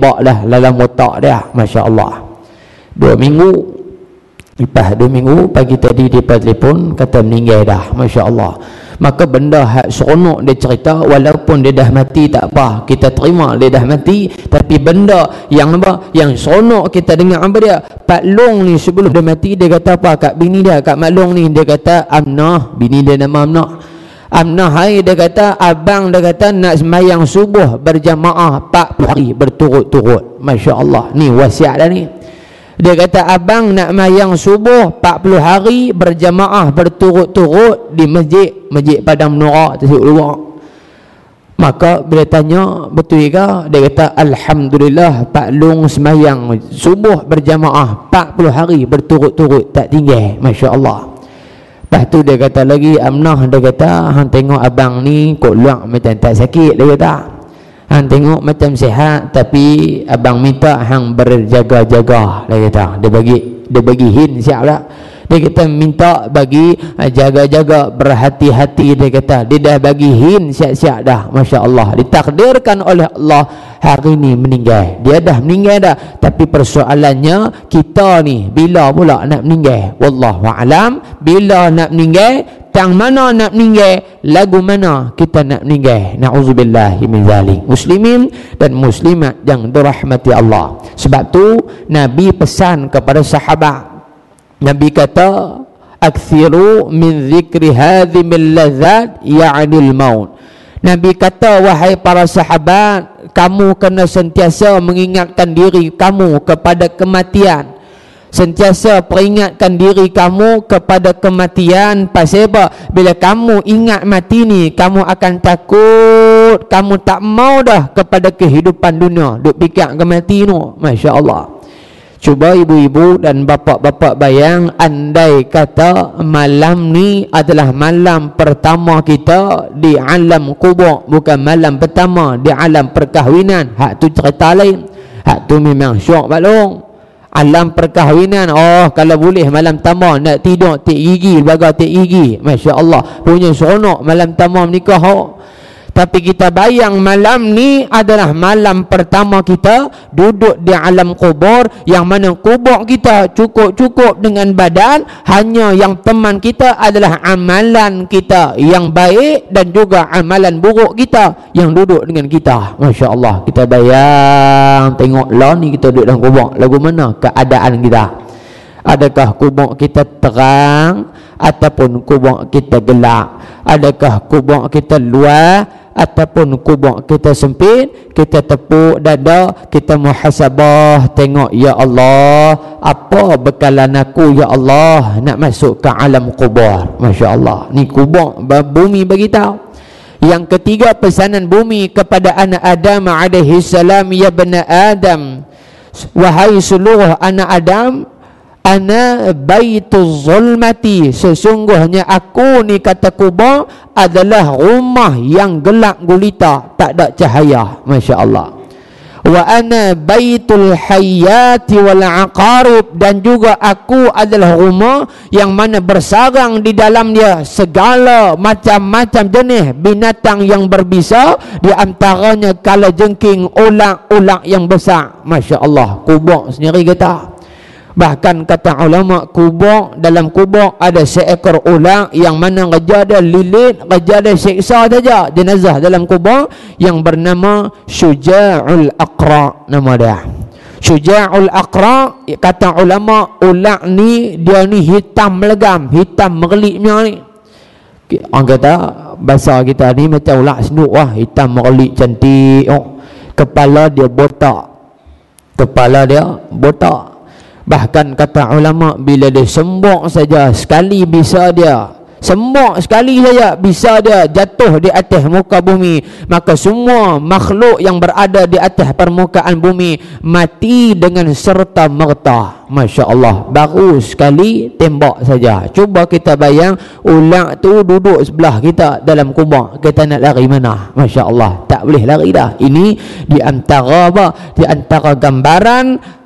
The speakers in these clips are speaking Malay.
lebak dah dalam otak dia, masya-Allah. 2 minggu lepas 2 minggu pagi tadi dia telefon kata meninggal dah, masya-Allah. Maka benda hak seronok dia cerita, walaupun dia dah mati tak apa, kita terima dia dah mati, tapi benda yang apa, yang seronok kita dengar apa dia, Pak Long ni sebelum dia mati dia kata apa kat bini dia, kat Mak Long ni, dia kata Amnah, bini dia nama Amnah. Amnah hai, dia kata abang, dia kata nak sembahyang subuh berjamaah 40 hari berturut-turut, masya-Allah. Ni wasiat dah ni. Dia kata abang nak mayang subuh 40 hari berjamaah berturut-turut di masjid Padang Menora Tasik Luar. Maka bila tanya betul ke, dia kata alhamdulillah Pak Long semayang subuh berjamaah 40 hari berturut-turut tak tinggal, masya-Allah. Lepas tu dia kata lagi Amnah, dia kata hang tengok abang ni kok luak macam tak sakit, dia kata hang tengok macam sihat, tapi abang minta hang berjaga-jaga, dia kata. Dia bagi hint siap tak. Dia kata minta bagi jaga-jaga, berhati-hati, dia kata. Dia dah bagi hint siap-siap dah, masya-Allah. Ditakdirkan oleh Allah hari ni meninggal. Dia dah meninggal dah, tapi persoalannya kita ni bila pula nak meninggal? Wallahu alam. Bila nak meninggal, tang mana nak meninggal, lagu mana kita nak meninggal. Na'udzubillahi min zalik. Muslimin dan muslimat yang dirahmati Allah. Sebab tu Nabi pesan kepada sahabat, Nabi kata akthiru min zikri hadhimil ladzat ya'nil maut. Nabi kata wahai para sahabat, kamu kena sentiasa mengingatkan diri kamu kepada kematian. Sentiasa peringatkan diri kamu kepada kematian. Pasal apa? Bila kamu ingat mati ni, kamu akan takut, kamu tak mau dah kepada kehidupan dunia, duk fikir ke mati tu, masya-Allah. Cuba ibu-ibu dan bapa-bapa bayang, andai kata malam ni adalah malam pertama kita di alam kubur, bukan malam pertama di alam perkahwinan, hak tu cerita lain. Hak tu memang syok balong. Alam perkahwinan, oh kalau boleh malam pertama nak tidur tik gigi, baga tik gigi, masya-Allah, punya seronok malam pertama menikah. Tapi kita bayang malam ni adalah malam pertama kita duduk di alam kubur, yang mana kubur kita cukup-cukup dengan badan, hanya yang teman kita adalah amalan kita yang baik dan juga amalan buruk kita yang duduk dengan kita. Masya-Allah, kita bayang tengok lah ni kita duduk dalam kubur, lagu mana keadaan kita? Adakah kubur kita terang ataupun kubur kita gelap? Adakah kubur kita luas ataupun kubur kita sempit? Kita tepuk dada, kita muhasabah, tengok ya Allah, apa bekalan aku ya Allah nak masuk ke alam kubur. Masya-Allah, ni kubur bumi bagi tahu. Yang ketiga, pesanan bumi kepada anak Adam alaihi salam, ya bani Adam, wahai seluruh anak Adam, ana baituz zulmati, sesungguhnya aku ni, kata kubur adalah rumah yang gelap gulita, tak ada cahaya. Masya-Allah. Wa ana baitul hayati wal aqarib, dan juga aku adalah rumah yang mana bersarang di dalamnya segala macam-macam jenis binatang yang berbisa, di antaranya kalajengking, ular-ular yang besar. Masya-Allah, kubur sendiri kata. Bahkan kata ulama, kubur, dalam kubur ada seekor ular yang mana raja dia lilit, raja dia siksa saja jenazah dalam kubur, yang bernama Syuja'ul Aqra, nama dia. Syuja'ul Aqra, kata ulama, ular ni dia ni hitam legam, hitam merlipnya ni. Orang kata bahasa kita ni macam ular senduk lah, hitam merlip cantik. Kepala dia botak, kepala dia botak. Bahkan kata ulama, bila dia sembok saja sekali, bisa dia sembok sekali saja, bisa dia jatuh di atas muka bumi, maka semua makhluk yang berada di atas permukaan bumi mati dengan serta merta. Masya-Allah, baru sekali tembak saja. Cuba kita bayang, ular tu duduk sebelah kita dalam kubur, kita nak lari mana? Masya-Allah, tak boleh lari dah. Ini di antara apa? Di antara gambaran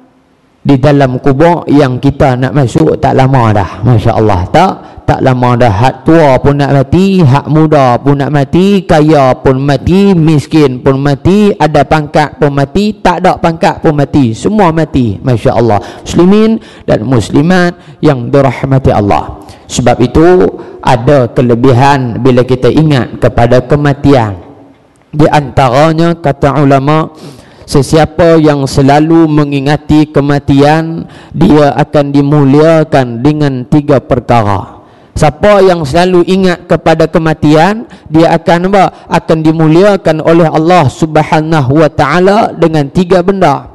di dalam kubur yang kita nak masuk tak lama dah. Masya Allah, tak lama dah. Hak tua pun nak mati, hak muda pun nak mati, kaya pun mati, miskin pun mati, ada pangkat pun mati, tak ada pangkat pun mati, semua mati. Masya Allah, muslimin dan muslimat yang dirahmati Allah. Sebab itu ada kelebihan bila kita ingat kepada kematian. Di antaranya kata ulama, sesiapa yang selalu mengingati kematian, dia akan dimuliakan dengan 3 perkara. Siapa yang selalu ingat kepada kematian, dia akan apa? Akan dimuliakan oleh Allah Subhanahu wa taala dengan 3 benda.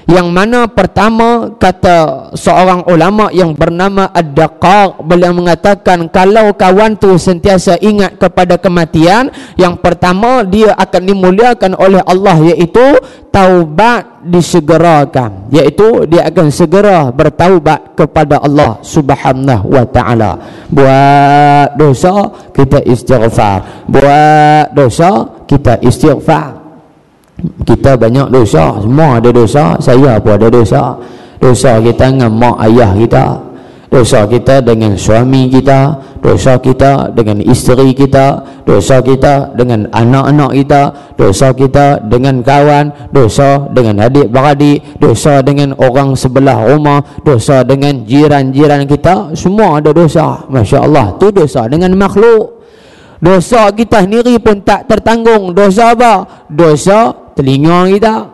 Yang mana pertama, kata seorang ulama yang bernama Ad-Daqaq, beliau mengatakan kalau kawan tu sentiasa ingat kepada kematian, yang pertama dia akan dimuliakan oleh Allah, iaitu taubat disegerakan, iaitu dia akan segera bertaubat kepada Allah Subhanahu wa taala. Buat dosa kita istighfar, buat dosa kita istighfar. Kita banyak dosa, semua ada dosa, saya pun ada dosa. Dosa kita dengan mak ayah kita, dosa kita dengan suami kita, dosa kita dengan isteri kita, dosa kita dengan anak-anak kita, dosa kita dengan kawan, dosa dengan adik-beradik, dosa dengan orang sebelah rumah, dosa dengan jiran-jiran kita, semua ada dosa. Masya Allah, tu dosa dengan makhluk. Dosa kita sendiri pun tak tertanggung. Dosa apa? Dosa telinga kita,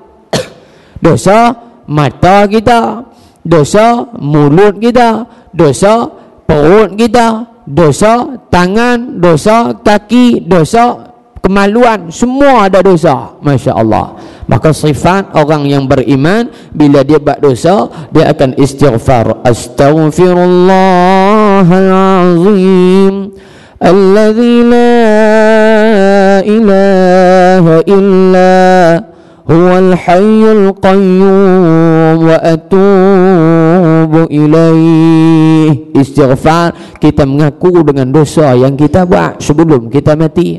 dosa mata kita, dosa mulut kita, dosa perut kita, dosa tangan, dosa kaki, dosa kemaluan, semua ada dosa. Masya Allah. Maka sifat orang yang beriman, bila dia buat dosa, dia akan istighfar, astaghfirullahalazim alladzi la ilaha illa huwal hayyul qayyum wa atubu ilaih. Istighfar, kita mengaku dengan dosa yang kita buat sebelum kita mati.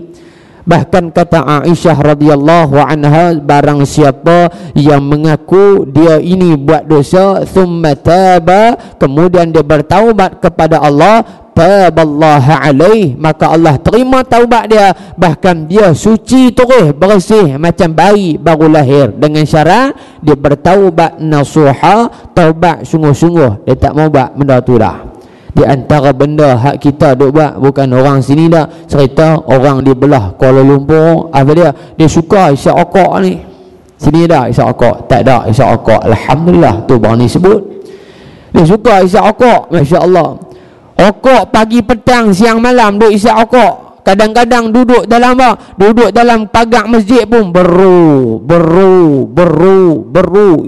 Bahkan kata Aisyah radhiyallahu anha, barang siapa yang mengaku dia ini buat dosa, thumma taba, kemudian dia bertaubat kepada Allah, taballaha alaih, maka Allah terima taubat dia, bahkan dia suci terus, bersih macam bayi baru lahir, dengan syarat dia bertaubat nasuha, taubat sungguh-sungguh. Dia tak mau buat benda tu dah. Di antara benda hak kita duk buat, bukan orang sini dah, cerita orang di belah Kuala Lumpur, apa dia suka isap okok ni. Sini dah isap okok? Tak ada isap okok, alhamdulillah. Tu bang ni sebut dia suka isap okok. Masya Allah, okok pagi petang siang malam duk isap okok. Kadang-kadang duduk dalam apa? Duduk dalam pagar masjid pun beru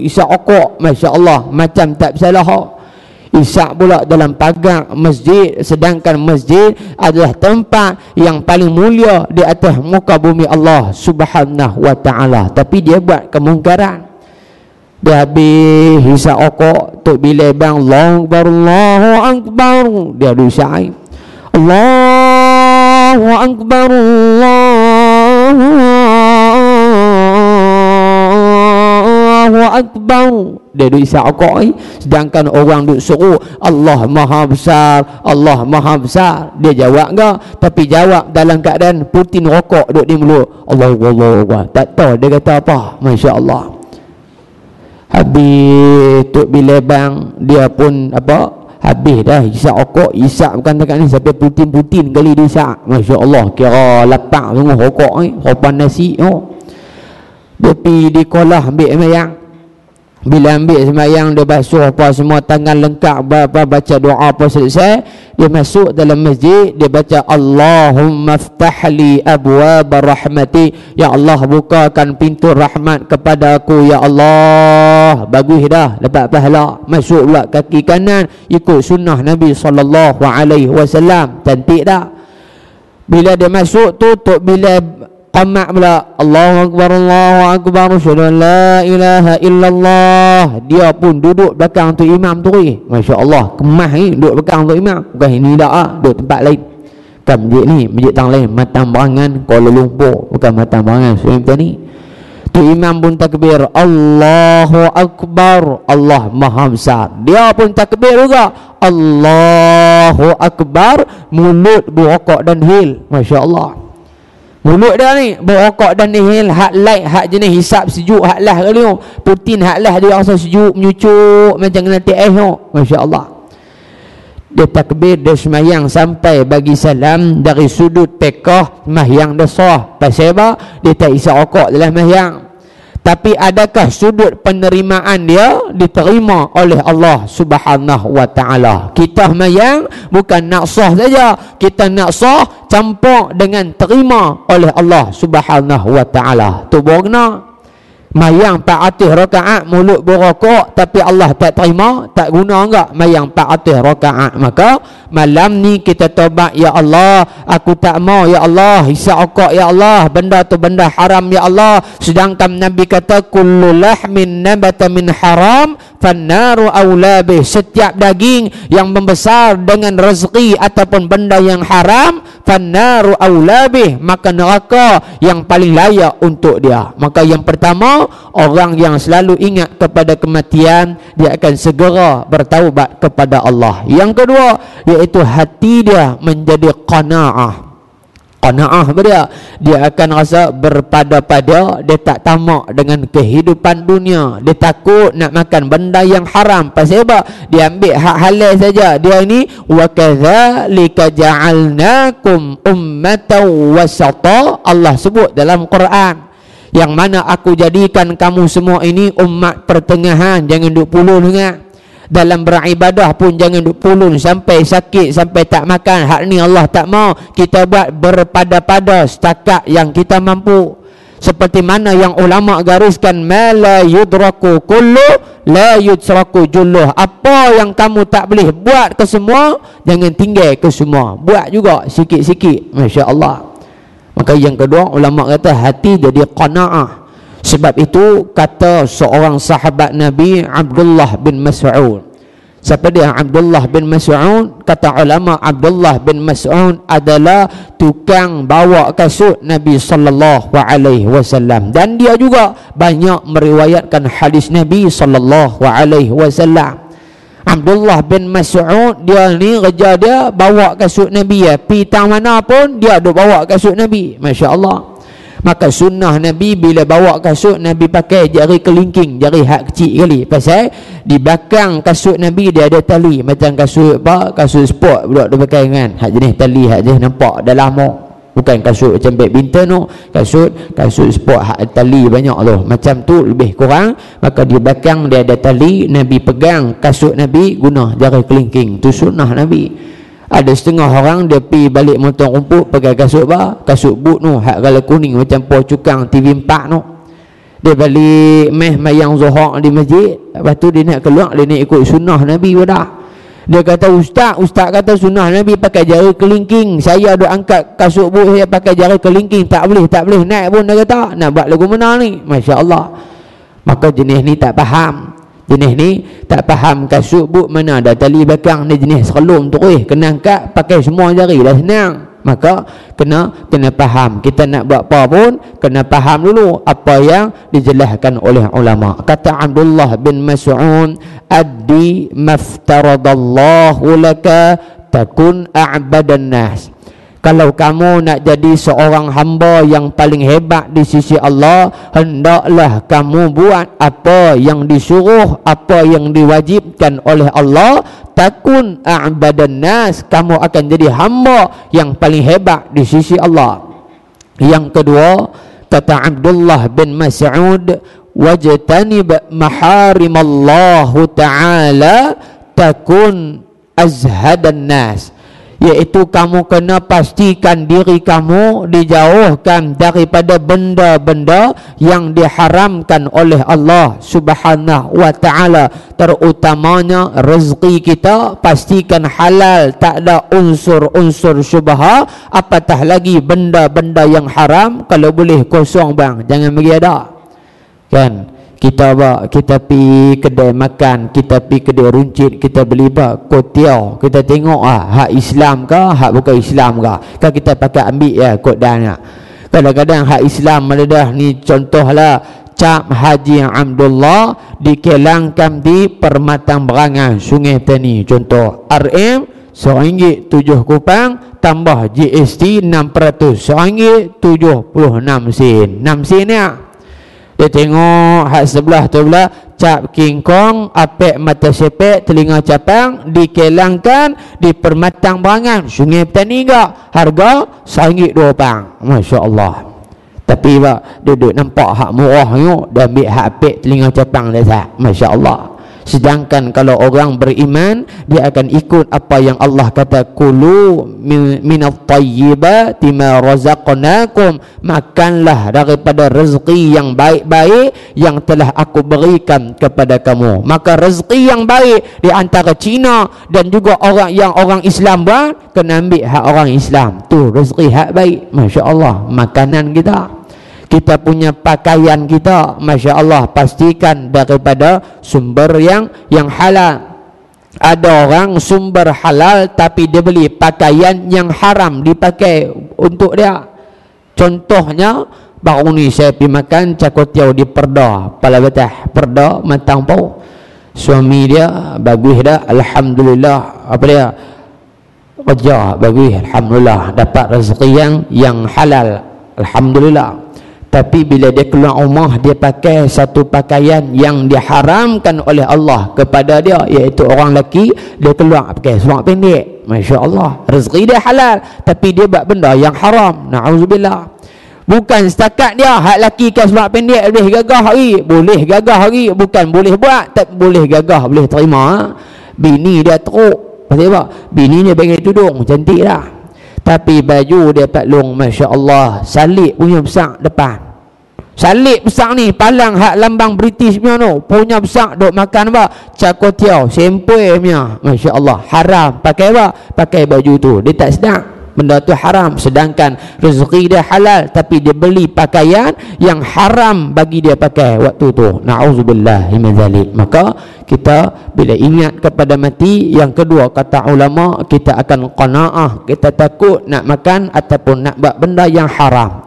isap okok. Masya Allah, macam tak bersalah. Isyak pula dalam pagar masjid, sedangkan masjid adalah tempat yang paling mulia di atas muka bumi Allah Subhanahu wa ta'ala, tapi dia buat kemungkaran. Dia habis hisap okok, tok bila bang Allahu Akbar, dia ada isyak Allahu Akbar, Allahu Akbar, dia duk isap okok sedangkan orang duk suruh Allah Maha Besar, Allah Maha Besar. Dia jawab enggak? Tapi jawab dalam keadaan putin rokok duk di mulut. Allah tak tahu dia kata apa. Masya Allah. Habis tok bila bang dia pun apa, habis dah isap okok. Isap bukan dekat ni, sampai putin-putin kali dia isap. Masya Allah, kira lapak sungguh rokok ni, ropan nasi. Dia pergi di kolah ambil semayang. Bila ambil semayang, dia basuh apa semua, tangan lengkap, baca doa apa selesai, dia masuk dalam masjid, dia baca Allahumma ftahli abwab rahmati, ya Allah bukakan pintu rahmat kepada aku ya Allah. Bagus dah, dapat pahala. Masuk pula kaki kanan, ikut sunnah Nabi SAW. Cantik dah. Bila dia masuk tu, bila qamak pula Allahu Akbar asyhadu an la ilaha illallah, dia pun duduk belakang tu imam tu. Masya Allah, kemah ni duduk belakang tu imam. Bukan ini dah, duduk tempat lain. Kan masjid ni, masjid tang lain, Matang Berangan Kuala Lumpur, bukan Matang Berangan Sungai Petani. Tu imam pun takbir, Allahu Akbar, Allah Maha Besar. Dia pun takbir juga, Allahu Akbar, mulut berokok dan hil. Masya Allah. Mulut dia ni berokok dan hil, hak light, hak jenis hisap sejuk, hak lah kali tu. Putin hak lah dia rasa sejuk, menyucuk macam kena teh tu. Masya Allah. Dia takbir, dia semayang sampai bagi salam dari sudut pekah, semayang dia sah. Pasal apa? Dia tak isap rokok dalam semayang. Tapi adakah sudut penerimaan dia diterima oleh Allah Subhanahu wa ta'ala? Kita semayang bukan nak sah saja, kita nak sah campur dengan terima oleh Allah Subhanahu wa ta'ala. Tu berguna. Mayang 400 rakaat mulut berokok tapi Allah tak terima, tak guna enggak mayang 400 rakaat. Maka malam ni kita taubat, ya Allah, aku tak mau ya Allah hisap rokok ya Allah, benda tu benda haram ya Allah. Sedangkan Nabi kata kullu lahmin nabata min haram fannaru aula bih. Setiap daging yang membesar dengan rezeki ataupun benda yang haram, fannaru aula bih, maka neraka yang paling layak untuk dia. Maka yang pertama, orang yang selalu ingat kepada kematian, dia akan segera bertaubat kepada Allah. Yang kedua, iaitu hati dia menjadi qanaah. Qanaah dia, dia akan rasa berpada-pada, dia tak tamak dengan kehidupan dunia. Dia takut nak makan benda yang haram. Pasal apa? Dia ambil hak halal saja. Dia ini wa kadzalika ja'alnakum ummatan wasata. Allah sebut dalam Quran, yang mana aku jadikan kamu semua ini umat pertengahan. Jangan duk pulun ingat. Dalam beribadah pun jangan duk pulun sampai sakit, sampai tak makan. Hak ni Allah tak mau. Kita buat berpada-pada setakat yang kita mampu. Seperti mana yang ulama gariskan, ma la yudraku kullu la yudraku julluh. Apa yang kamu tak boleh buat ke semua, jangan tinggal ke semua. Buat juga sikit-sikit. Masya Allah. Maka yang kedua, ulama kata hati jadi qanaah. Sebab itu kata seorang sahabat Nabi, Abdullah bin Mas'ud. Siapa dia Abdullah bin Mas'ud? Kata ulama, Abdullah bin Mas'ud adalah tukang bawa kasut Nabi sallallahu alaihi wasallam, dan dia juga banyak meriwayatkan hadis Nabi sallallahu alaihi wasallam. Abdullah bin Mas'ud, dia ni kerja dia bawa kasut Nabi ya. Pi tang mana pun dia duk bawa kasut Nabi. Masya Allah. Maka sunnah Nabi bila bawa kasut, Nabi pakai jari kelingking, jari hak kecil kali. Pasal di belakang kasut Nabi dia ada tali. Macam kasut apa? Kasut sport budak dia pakai kan. Hak jenis tali, hak jenis nampak dah lama. Bukan kasut macam badminton tu. Kasut sport hak tali banyak tu. Macam tu lebih kurang. Maka di belakang dia ada tali. Nabi pegang kasut Nabi guna jari kelingking. Tu sunnah Nabi. Ada setengah orang dia pergi balik motor rumput pakai kasut apa? Kasut boot tu, hak kala kuning macam poh cukang TV4 tu. Dia balik mayang zuhur di masjid. Lepas tu dia nak keluar, dia nak ikut sunnah Nabi dah. Dia kata, Ustaz kata sunnah Nabi pakai jari kelingking. Saya duk angkat kasut boot saya pakai jari kelingking. Tak boleh naik pun. Dia kata, nak buat lagu mana ni? Masya Allah. Maka jenis ni tak faham. Jenis ni tak faham kasut boot mana ada tali belakang. Ni jenis serelum terus, kena angkat pakai semua jari dah senang. Maka kena faham. Kita nak buat apa pun kena faham dulu apa yang dijelaskan oleh ulama. Kata Abdullah bin Mas'ud, addi maftaradallahu laka takun a'badan nas. Kalau kamu nak jadi seorang hamba yang paling hebat di sisi Allah, hendaklah kamu buat apa yang disuruh, apa yang diwajibkan oleh Allah. Takun a'badan nas, kamu akan jadi hamba yang paling hebat di sisi Allah. Yang kedua, kata Abdullah bin Mas'ud, wajtanib maharimallahu ta'ala takun azhadan nas. Iaitu kamu kena pastikan diri kamu dijauhkan daripada benda-benda yang diharamkan oleh Allah Subhanahu wa ta'ala. Terutamanya rezeki kita, pastikan halal, tak ada unsur-unsur syubha. Apatah lagi benda-benda yang haram, kalau boleh kosong bang, jangan bagi ada. Kan? Kita pi kedai makan, kita pi kedai runcit, kita beli kotiau, kita tengok hak Islam ke, hak bukan Islam ke. Kan kita pakai ambil kot dan. Kadang-kadang hak Islam ada dah ni, contohlah cap Haji Abdullah dikelangkan di Permatang Berangan Sungai Petani. Contoh RM RM1.7 tambah GST 6%, RM1.76. 6 sen ya. Dia tengok hak sebelah tu pula cap King Kong, apek mata sepek, telinga capang dikelangkan di Permatang Berangan Sungai Petani enggak, harga RM1.2. Masya-Allah. Tapi pak duduk nampak hak murah tu, dah ambil hak apek telinga capang dah sah. Masya-Allah. Sedangkan kalau orang beriman, dia akan ikut apa yang Allah kata, kulu minat tayyibati ma razaqnakum, makanlah daripada rezeki yang baik-baik yang telah aku berikan kepada kamu. Maka rezeki yang baik di antara Cina dan juga orang Islam buat, kena ambil hak orang Islam tu, rezeki hak baik. Masya-Allah. Makanan kita punya pakaian kita, Masya Allah, pastikan daripada sumber yang halal. Ada orang sumber halal tapi dia beli pakaian yang haram dipakai untuk dia. Contohnya, baru ni saya pergi makan cakotiau di Perda, Pala Batah, Perda Matang Pau. Suami dia bagus dah, alhamdulillah. Apa dia? Kerja bagus, alhamdulillah, dapat rezeki yang halal, alhamdulillah. Tapi bila dia keluar rumah, dia pakai satu pakaian yang diharamkan oleh Allah kepada dia, iaitu orang lelaki, dia keluar pakai seluar pendek. Masya Allah, rezeki dia halal tapi dia buat benda yang haram. Na'udzubillah. Bukan setakat dia hak lelaki ke seluar pendek boleh gagah hari, boleh gagah hari, bukan boleh buat, tak boleh gagah, boleh terima. Bini dia teruk, pasal apa? Bini dia bagi tudung cantik dah, tapi baju dia paklong, Masya Allah, salib punya besar depan. Salib besar ni, palang hak lambang British punya besar, duk makan apa? Cakotiau, sempoi punya. Masya Allah, haram. Pakai apa? Pakai baju tu. Dia tak sedap, benda tu haram. Sedangkan rezeki dia halal, tapi dia beli pakaian yang haram bagi dia pakai waktu tu. Na'udzubillah min zalik. Maka kita bila ingat kepada mati, yang kedua kata ulama, kita akan qanaah, kita takut nak makan ataupun nak buat benda yang haram.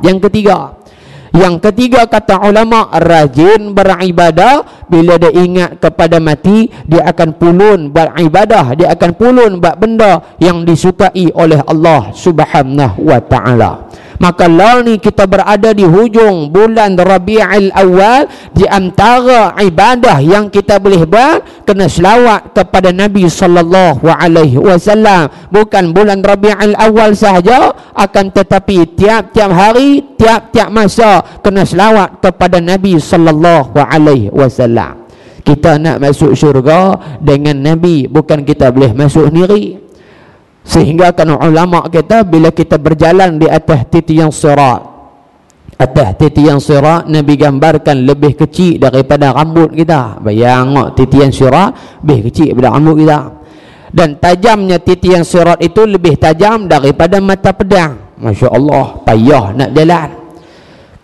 Yang ketiga kata ulama, rajin beribadah. Bila dia ingat kepada mati, dia akan pulun buat ibadah, dia akan pulun buat benda yang disukai oleh Allah Subhanahu wa ta'ala. Maka lah ni kita berada di hujung bulan Rabiul Awal. Di antara ibadah yang kita boleh buat, kena selawat kepada Nabi sallallahu alaihi wasallam. Bukan bulan Rabiul Awal sahaja, akan tetapi tiap-tiap hari, tiap-tiap masa kena selawat kepada Nabi sallallahu alaihi wasallam. Kita nak masuk syurga dengan Nabi, bukan kita boleh masuk sendiri. Sehingga kan ulama kita, bila kita berjalan di atas titian sirat, Nabi gambarkan lebih kecil daripada rambut kita. Bayang titian sirat lebih kecil daripada rambut kita, dan tajamnya titian sirat itu lebih tajam daripada mata pedang. Masya Allah, payah nak jalan.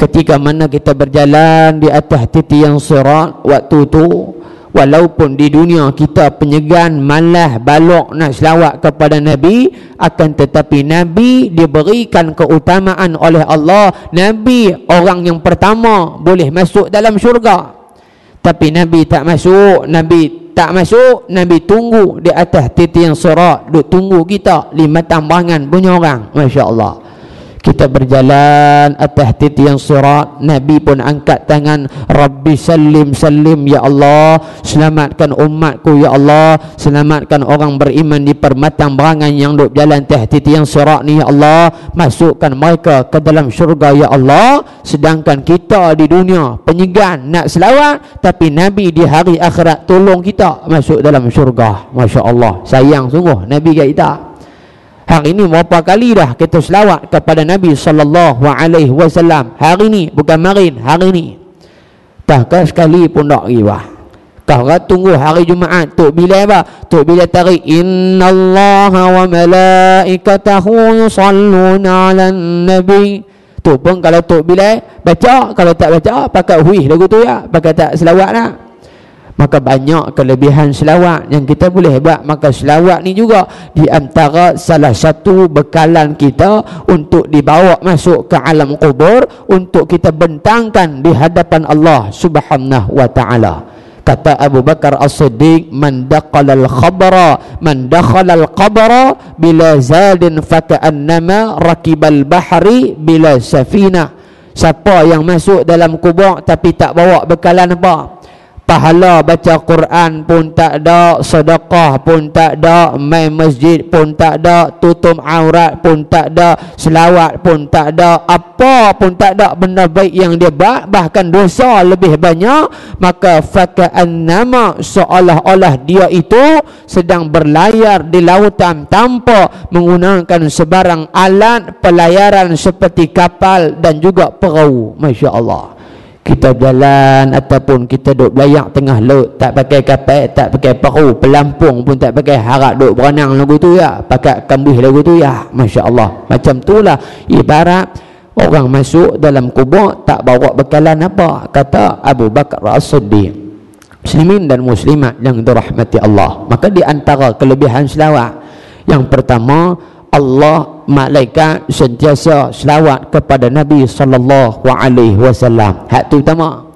Ketika mana kita berjalan di atas titian sirat, waktu tu walaupun di dunia kita penyegan, malas, balok nak selawat kepada Nabi, akan tetapi Nabi diberikan keutamaan oleh Allah. Nabi orang yang pertama boleh masuk dalam syurga. Tapi Nabi tak masuk. Nabi tunggu di atas titian sirat, duk tunggu kita 5 tambangan punya orang. Masya Allah. Kita berjalan atas titian sirat, Nabi pun angkat tangan, Rabbi salim salim, ya Allah, selamatkan umatku, ya Allah, selamatkan orang beriman di Permatang Berangan yang duk jalan atas titian sirat ni, ya Allah, masukkan mereka ke dalam syurga, ya Allah. Sedangkan kita di dunia penyegan nak selawat, tapi Nabi di hari akhirat tolong kita masuk dalam syurga. Masya Allah, sayang sungguh Nabi kat kita. Hari ini berapa kali dah kita selawat kepada Nabi sallallahu alaihi wasallam? Hari ni, bukan marin, hari ni. Tahkah sekali pun tak riwah. Kau tunggu hari Jumaat, tok bila apa? Tok bila tarik innallaha wa malaikatahu yusalluna 'alan nabi. Tu pun kalau tok bila baca, kalau tak baca pakai huih lagu tu ya, pakai tak selawat lah. Maka banyak kelebihan selawat yang kita boleh buat. Maka selawat ni juga di antara salah satu bekalan kita untuk dibawa masuk ke alam kubur, untuk kita bentangkan di hadapan Allah Subhanahu wa ta'ala. Kata Abu Bakar As-Siddiq, man dakhala al-qabra bila zadin faka'annama rakibal bahri bila safina. Siapa yang masuk dalam kubur tapi tak bawa bekalan apa? Pahala baca Quran pun tak ada, sedekah pun tak ada, main masjid pun tak ada, tutup aurat pun tak ada, selawat pun tak ada, apa pun tak ada benda baik yang dia buat, bahkan dosa lebih banyak. Maka faka'annama, seolah-olah dia itu sedang berlayar di lautan tanpa menggunakan sebarang alat pelayaran seperti kapal dan juga perahu. Masya Allah. Kita berjalan ataupun kita duduk belayak tengah laut, tak pakai kapal, tak pakai perahu, pelampung pun tak pakai, harap duduk berenang lagu tu ya, pakai kambih lagu tu ya. Masya Allah. Macam itulah ibarat orang masuk dalam kubur tak bawa bekalan apa. Kata Abu Bakar As-Siddiq. Muslimin dan muslimat yang dirahmati Allah, maka di antara kelebihan selawat, yang pertama, Allah, malaikat sentiasa selawat kepada Nabi sallallahu alaihi wasallam. Hak tu pertama.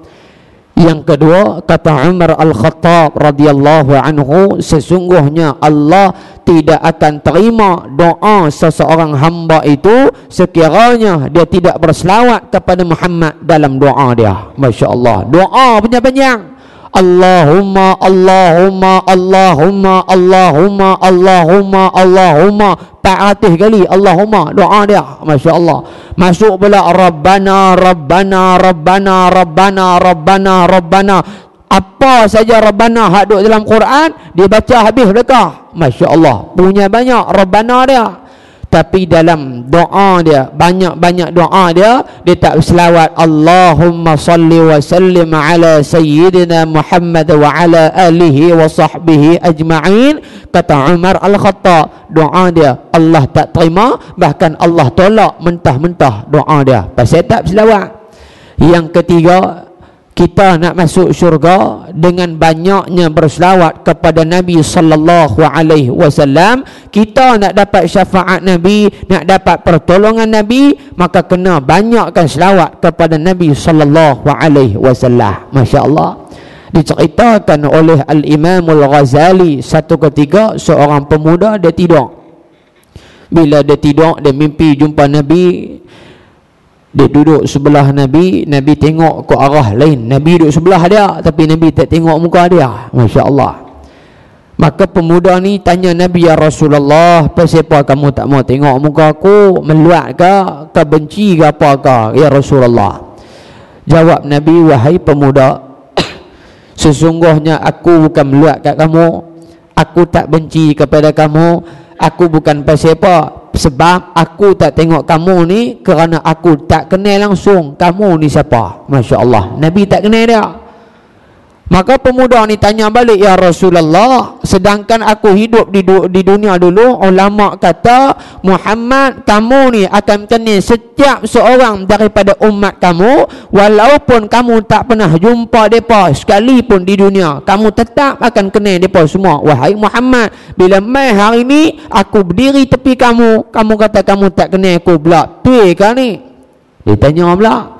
Yang kedua, kata Umar Al-Khattab radhiyallahu anhu, sesungguhnya Allah tidak akan terima doa seseorang hamba itu sekiranya dia tidak berselawat kepada Muhammad dalam doa dia. Masya Allah. Doa panjang-panjang. Allahumma Allahumma Allahumma Allahumma Allahumma Allahumma 400 kali Allahumma doa dia. Masya Allah. Masuk pula Rabbana Rabbana Rabbana Rabbana Rabbana Rabbana. Apa saja Rabbana hak duk dalam Quran dia baca habis mereka. Masya Allah. Punya banyak Rabbana dia. Tapi dalam doa dia, banyak-banyak doa dia, dia tak selawat Allahumma salli wa sallim ala sayyidina Muhammad wa ala alihi wa sahbihi ajma'in. Kata Umar Al-Khattab, doa dia Allah tak terima, bahkan Allah tolak mentah-mentah doa dia pasal tak selawat. Yang ketiga, kita nak masuk syurga dengan banyaknya berselawat kepada Nabi sallallahu alaihi wasallam. Kita nak dapat syafaat Nabi, nak dapat pertolongan Nabi, maka kena banyakkan selawat kepada Nabi sallallahu alaihi wasallam. Masya-Allah. Diceritakan oleh Al-Imam Al-Ghazali, satu ketika seorang pemuda dia tidur. Bila dia tidur, dia mimpi jumpa Nabi. Dia duduk sebelah Nabi, Nabi tengok ke arah lain. Nabi duduk sebelah dia, tapi Nabi tak tengok muka dia. Masya Allah. Maka pemuda ni tanya Nabi, ya Rasulullah, kenapa kamu tak mau tengok muka aku? Meluat ke? Kau benci ke apa ke? Ya Rasulullah. Jawab Nabi, wahai pemuda, sesungguhnya aku bukan meluat kat kamu, aku tak benci kepada kamu, aku bukan pasal apa. Sebab aku tak tengok kamu ni kerana aku tak kenal langsung kamu ni siapa. Masya Allah. Nabi tak kenal dia. Maka pemuda ni tanya balik, ya Rasulullah, sedangkan aku hidup di dunia dulu, ulama kata Muhammad kamu ni akan kenal setiap seorang daripada umat kamu, walaupun kamu tak pernah jumpa mereka sekalipun di dunia, kamu tetap akan kenal mereka semua. Wahai Muhammad, bila mai hari ni aku berdiri tepi kamu, kamu kata kamu tak kenal aku pula, betul ke ni? Dia tanya pula.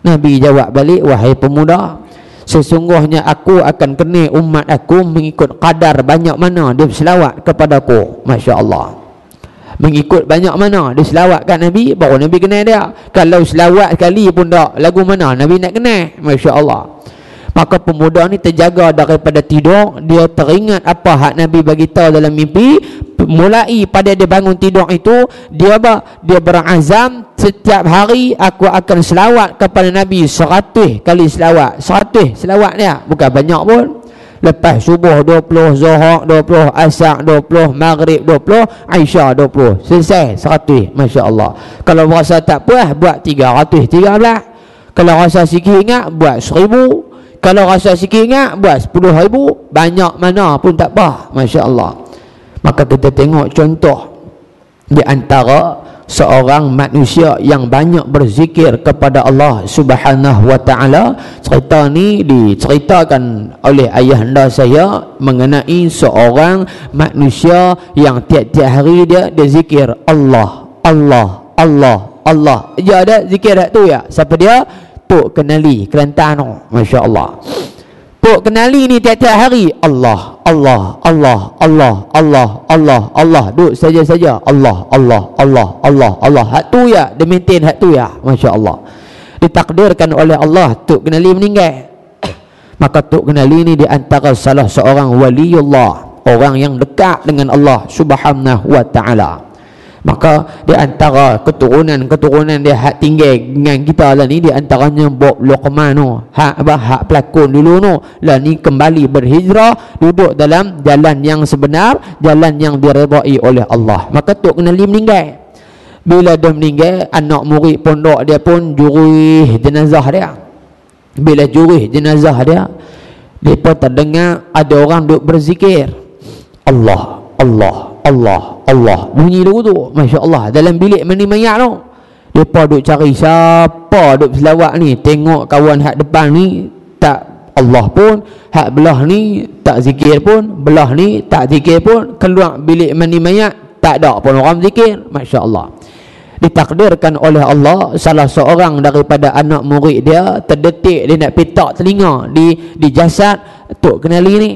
Nabi jawab balik, wahai pemuda, sesungguhnya aku akan kenal umat aku mengikut kadar banyak mana dia selawat kepada aku. Masya Allah. Mengikut banyak mana dia selawat kat Nabi, baru Nabi kenal dia. Kalau selawat sekali pun tak, lagu mana Nabi nak kenal. Masya Allah. Maka pemuda ni terjaga daripada tidur. Dia teringat apa hak Nabi bagi tahu dalam mimpi. Mulai pada dia bangun tidur itu, dia berazam, setiap hari aku akan selawat kepada Nabi 100 kali selawat. 100 selawat dia, bukan banyak pun. Lepas subuh 20, zuhur 20, asar 20, maghrib 20, Aisyah 20. Selesai 100. Masya Allah. Kalau rasa tak puas, buat 313. Kalau rasa sikit ingat, buat 1000. Kalau rasa sikit ingat, buat 10,000. Banyak mana pun tak apa. Masya Allah. Maka kita tengok contoh di antara seorang manusia yang banyak berzikir kepada Allah Subhanahu wa taala. Cerita ni diceritakan oleh ayahanda saya mengenai seorang manusia yang tiap-tiap hari dia zikir Allah, Allah, Allah, Allah. Ya ada zikir tak tu ya? Siapa dia? Tok Kenali Kelantan. Masya-Allah. Tok Kenali ni tiap-tiap hari Allah, Allah, Allah, Allah, Allah, Allah, Allah. Duk saja-saja Allah, Allah, Allah, Allah, Allah. Hak tu ya, dia maintain hak tu ya. Masya-Allah. Ditakdirkan oleh Allah Tok Kenali meninggal. Maka Tok Kenali ni di antara salah seorang waliullah, orang yang dekat dengan Allah Subhanahu wa taala. Maka di antara keturunan dia hak tinggal dengan kita lah ni, di antaranya Bob Luqman tu, hak pelakon dulu tu lah ni kembali berhijrah, duduk dalam jalan yang sebenar, jalan yang diredai oleh Allah. Maka Tok Kenali meninggal. Bila dia meninggal, anak murid pondok dia pun jurih jenazah dia. Bila jurih jenazah dia, mereka terdengar ada orang duk berzikir Allah, Allah, Allah, Allah. Bunyi dulu tu, Masya Allah, dalam bilik mandi mayat tu. Mereka duk cari siapa duk selawat ni. Tengok kawan hak depan ni tak Allah pun, hak belah ni tak zikir pun, belah ni tak zikir pun. Keluar bilik mandi mayat, tak ada pun orang zikir. Masya Allah. Ditakdirkan oleh Allah, salah seorang daripada anak murid dia terdetik dia nak petak telinga di jasad Tok Kenali ni.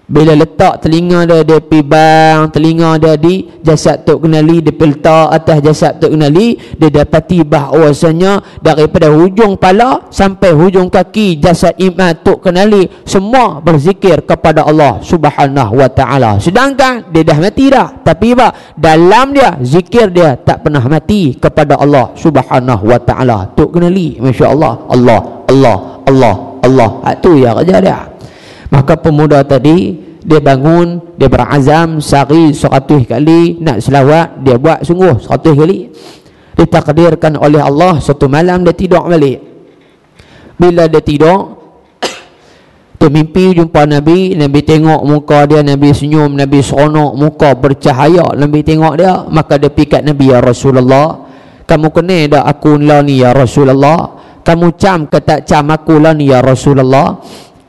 Bila letak telinga dia, dia pibang telinga dia di jasad Tok Kenali, dia letak atas jasad Tok Kenali, dia dapati bahawasanya daripada hujung kepala sampai hujung kaki jasad Imam Tok Kenali semua berzikir kepada Allah Subhanahu wa taala. Sedangkan dia dah mati dah, tapi dalam dia zikir dia tak pernah mati kepada Allah Subhanahu wa taala. Tok Kenali, masya-Allah, Allah, Allah, Allah, Allah. Itu ya kerja dia. Maka pemuda tadi dia bangun, dia berazam sehari 100 kali nak selawat, dia buat sungguh 100 kali. Ditakdirkan oleh Allah satu malam dia tidur balik. Bila dia tidur, dia mimpi jumpa Nabi. Nabi tengok muka dia, Nabi senyum, Nabi seronok, muka bercahaya. Nabi tengok dia, maka dia pergi kat Nabi, ya Rasulullah, kamu kenal dak aku lah ni ya Rasulullah? Kamu cam ke tak cam aku lah ni ya Rasulullah?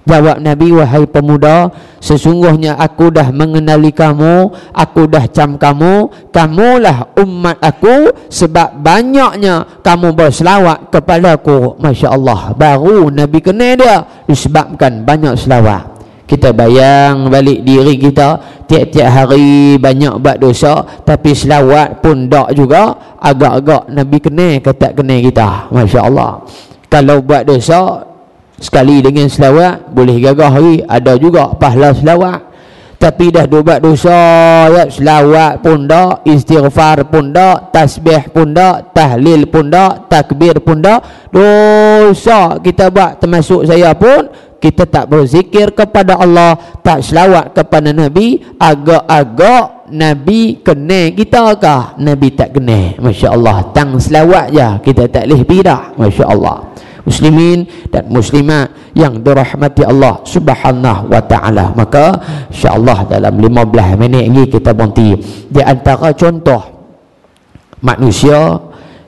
Jawab Nabi, wahai pemuda, sesungguhnya aku dah mengenali kamu, aku dah cam kamu, kamulah umat aku sebab banyaknya kamu berselawat kepada aku. Masya Allah, baru Nabi kenal dia disebabkan banyak selawat. Kita bayang balik diri kita, tiap-tiap hari banyak buat dosa, tapi selawat pun tak juga. Agak-agak Nabi kenal ke tak kenal kita. Masya Allah. Kalau buat dosa sekali dengan selawat boleh gagah hari, ada juga pahala selawat. Tapi dah buat dosa ya, selawat pun tak, istighfar pun tak, tasbih pun tak, tahlil pun tak, takbir pun tak, dosa kita buat. Termasuk saya pun, kita tak berzikir kepada Allah, tak selawat kepada Nabi. Agak-agak Nabi kenal kita kah? Nabi tak kenal. Masya Allah, tang selawat je kita tak boleh bidah. Masya Allah. Muslimin dan muslimat yang dirahmati Allah Subhanahu wa taala. Maka insya-Allah dalam 15 minit lagi kita berhenti. Di antara contoh manusia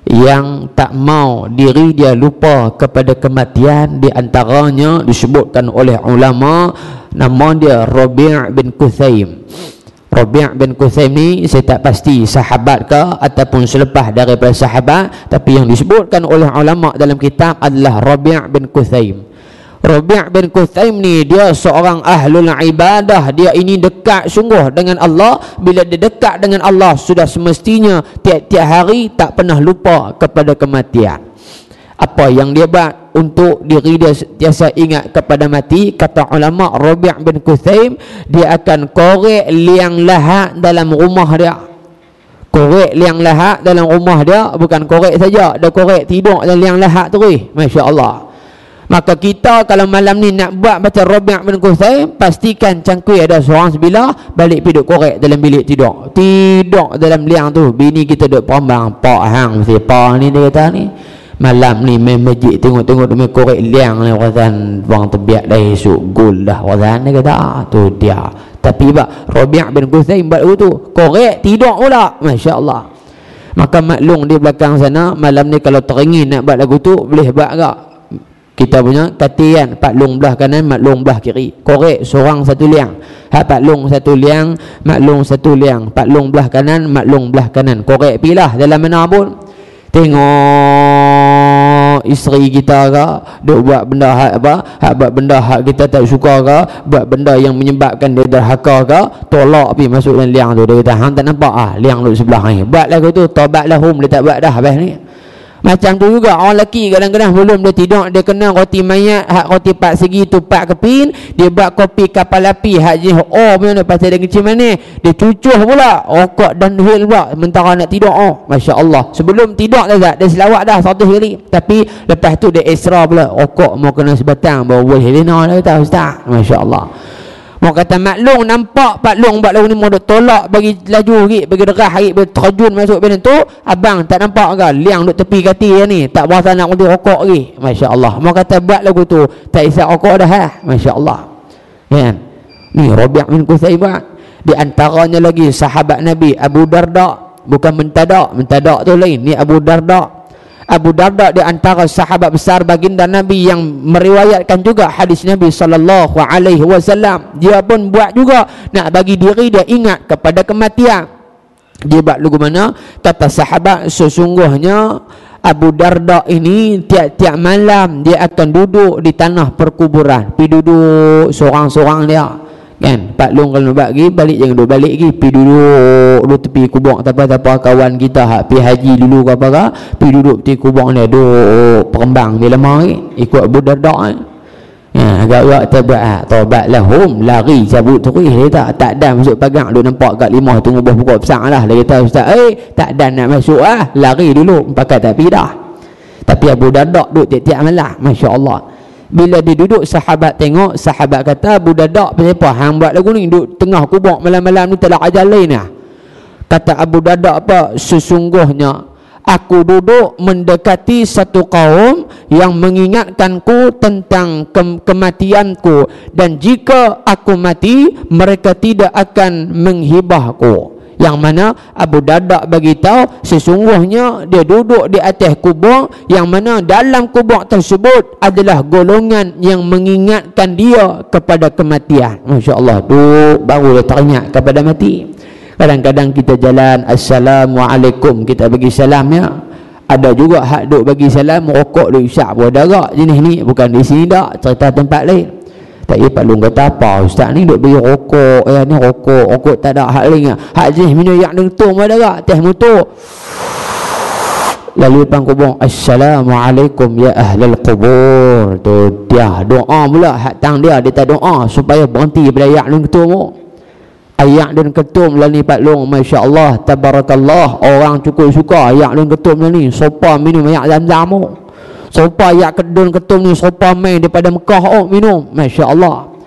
yang tak mau diri dia lupa kepada kematian, di antaranya disebutkan oleh ulama, nama dia Rabi' bin Quthaim. Rabi' bin Quthaim ni saya tak pasti sahabat ke ataupun selepas daripada sahabat, tapi yang disebutkan oleh ulama dalam kitab adalah Rabi' bin Quthaim. Rabi' bin Quthaim ni dia seorang ahlul ibadah, dia ini dekat sungguh dengan Allah. Bila dia dekat dengan Allah, sudah semestinya tiap-tiap hari tak pernah lupa kepada kematian. Apa yang dia buat untuk diri dia sentiasa ingat kepada mati, kata ulama, Rabi' bin Quthaim dia akan korek liang lahat dalam rumah dia. Korek liang lahat dalam rumah dia, bukan korek saja, dia korek tidur dalam liang lahat tu. Masya Allah. Maka kita kalau malam ni nak buat macam Rabi' bin Quthaim, pastikan cangkui ada seorang sebilah, balik pergi duk korek dalam bilik tidur. Tidur dalam liang tu. Bini kita duk perambang, pak hang siapa ni, dia kata ni malam ni main masjid tengok-tengok dia korek liang ni, wazan buang tebiak dah esok gol dah wazan, dia kata tu dia. Tapi Rabi' bin Quthaim buat tu korek tidur pula. Masya Allah. Maka maklum di belakang sana malam ni kalau teringin nak buat lagu tu boleh buat agak. Kita punya katian paklung belah kanan, maklung belah kiri. Korek seorang satu liang. Hak paklung satu liang, maklung satu liang. Paklung belah kanan, maklung belah kanan. Korek pilah dalam mana pun. Tengok isteri kita ke duk buat benda hak apa, hak buat benda hak kita tak suka ke, buat benda yang menyebabkan dia derhaka ke, tolak pergi masuk dalam liang tu. Dia kata hang tak nampak liang duk sebelah ni. Buat lagu tu taubatlah hum, dia tak buat dah habis ni. Macam tu juga orang lelaki kadang-kadang belum dia tidur dia kena roti mayat hak roti 4 segi tu 4 kepin, dia buat kopi kapal api hak jenis punya pasal dia kecil manis, dia cucuh pula rokok dan hil pula mentara nak tidur. Masya-Allah, sebelum tidur dah dia selawat dah 100 kali, tapi lepas tu dia isra pula rokok mau kena sebatang baru boleh lena dah kata ustaz. Masya-Allah. Mau kata maklum nampak Pak Long buat lagu ni mau duk tolak bagi laju lagi, bagi derah lagi, bagi terjun masuk benda tu, abang tak nampak ke liang duk tepi kati ni, tak berasa nak berhenti rokok lagi. Masya-Allah. Mau kata buat lagu tu tak isap rokok dah. Masya-Allah. Kan? Ni Rabi' bin Quthaibah. Di antaranya lagi sahabat Nabi Abu Darda, bukan Mentadak tu lain, ni Abu Darda. Abu Darda di antara sahabat besar baginda Nabi yang meriwayatkan juga hadis Nabi sallallahu alaihi wasallam. Dia pun buat juga nak bagi diri dia ingat kepada kematian. Dia buat lagu mana? Kata sahabat, sesungguhnya Abu Darda ini tiap-tiap malam dia akan duduk di tanah perkuburan. Pergi duduk seorang-seorang dia. Kan Pak Long kalau nak pergi balik jangan duduk balik lagi, pergi duduk tepi kubur apa-apa kawan kita hak pergi haji dulu ke apa ke, pergi duduk tepi kubur ni duduk perembang dia lama lagi ikut Abu Darda agak-agak taubat lahum, lari cabut terus dia tak ada masuk pagang duk nampak kat limah tunggu buah pokok besar lah. Dia kata ustaz tak ada nak masuk lari dulu pakai tak pergi dah. Tapi Abu Darda duduk tiap-tiap malam. Masya-Allah. Bila dia duduk sahabat tengok, sahabat kata Abu Darda kenapa hang buat lagu ni duduk tengah kubur malam-malam ni tak ada ajar lain lah. Kata Abu Darda apa? Sesungguhnya aku duduk mendekati satu kaum yang mengingatkanku tentang kematianku, dan jika aku mati mereka tidak akan menghibahku. Yang mana Abu Darda bagi tahu sesungguhnya dia duduk di atas kubur yang mana dalam kubur tersebut adalah golongan yang mengingatkan dia kepada kematian. Masya-Allah, tu baru dia teringat kepada mati. Kadang-kadang kita jalan assalamualaikum kita bagi salam ya. Ada juga hak duk bagi salam rokok duk isap berdarah jenis ni, bukan di sini dak, cerita tempat lain. Tak Pak Long kata apa ustaz ni duk bagi rokok ni rokok tak ada hak lain hak jenis minum yang dentung ada tak teh motor lalu depan kubur assalamualaikum ya ahlal kubur tu dia doa pula hak tang dia tak doa supaya berhenti pada yak dan ketum ayak dan ketum lah ni Pak Long. Masya-Allah tabarakallah, orang cukup suka ayak dan ketum lah ni, sopa minum ayak zam-zam sopa ayak kedun ketum ni sopa main daripada Mekah minum. Masya-Allah.